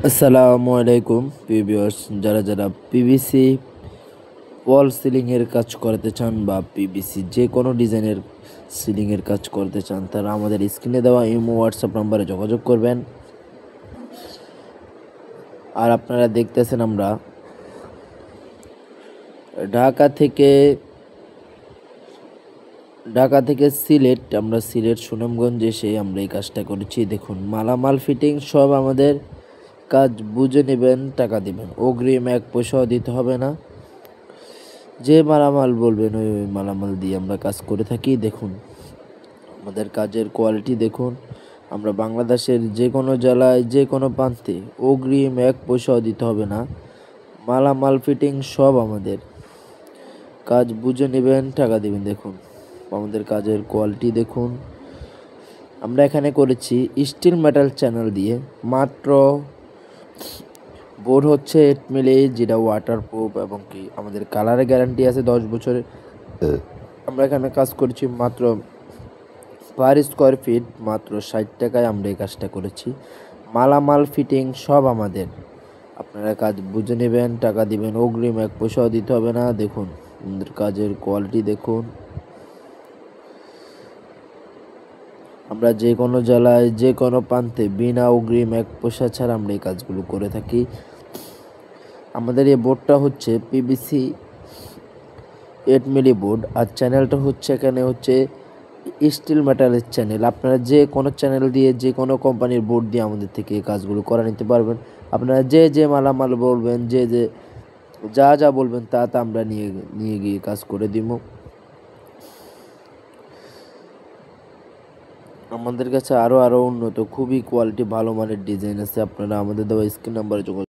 আসসালামু আলাইকুম ভিউয়ার্স, যারা পিভিসি ওয়াল সিলিংয়ের কাজ করতে চান বা পিভিসি যে কোনো ডিজাইনের সিলিংয়ের কাজ করতে চান তারা আমাদের স্ক্রিনে দেওয়া ইমো হোয়াটসঅ্যাপ নম্বরে যোগাযোগ করবেন। আর আপনারা দেখতেছেন আমরা ঢাকা থেকে সিলেট সুনামগঞ্জ এসে আমরা এই কাজটা করেছি। দেখুন, মালামাল ফিটিং সব আমাদের, কাজ বুঝে নেবেন, টাকা দিবেন, অগ্রিম এক পয়সাও দিতে হবে না। যে মালামাল বলবেন ওই মালামাল দিয়ে আমরা কাজ করে থাকি। দেখুন আমাদের কাজের কোয়ালিটি দেখুন। আমরা বাংলাদেশের যে কোনো জেলায় যে কোনো প্রান্তে অগ্রিম এক পয়সাও দিতে হবে না। মালামাল ফিটিং সব আমাদের, কাজ বুঝে নেবেন, টাকা দিবেন। দেখুন আমাদের কাজের কোয়ালিটি দেখুন। আমরা এখানে করেছি স্টিল মেটাল চ্যানেল দিয়ে, মাত্র বোর্ড হচ্ছে 8 মিলি, যেটা ওয়াটারপ্রুফ এবং কি আমাদের কালারের গ্যারান্টি আছে 10 বছরের। আমরা এখানে কাজ করেছি মাত্র পার স্কোয়ার ফিট মাত্র 60 টাকায় আমরা এই কাজটা করেছি। মালামাল ফিটিং সব আমাদের, আপনারা কাজ বুঝে নেবেন, টাকা দিবেন, অগ্রিম এক পয়সাও দিতে হবে না। দেখুন আমাদের কাজের কোয়ালিটি দেখুন। আমরা যে কোনো জেলায় যে কোনো প্রান্তে বিনা অগ্রিম এক পয়সা ছাড়া আমরা এই কাজগুলো করে থাকি। আমাদের এই বোর্ডটা হচ্ছে পিভিসি 8 মিলি বোর্ড, আর চ্যানেলটা হচ্ছে এখানে হচ্ছে স্টিল মেটালের চ্যানেল। আপনারা যে কোনো চ্যানেল দিয়ে যে কোনো কোম্পানির বোর্ড দিয়ে আমাদের থেকে এই কাজগুলো করে নিতে পারবেন। আপনারা যে মালামাল বলবেন, যা বলবেন তা আমরা নিয়ে গিয়ে কাজ করে দিব। আমাদের কাছে আরও উন্নত খুবই কোয়ালিটি ভালো মানের ডিজাইন আছে। আপনারা আমাদের দেওয়া স্ক্রিন নাম্বারে যোগাযোগ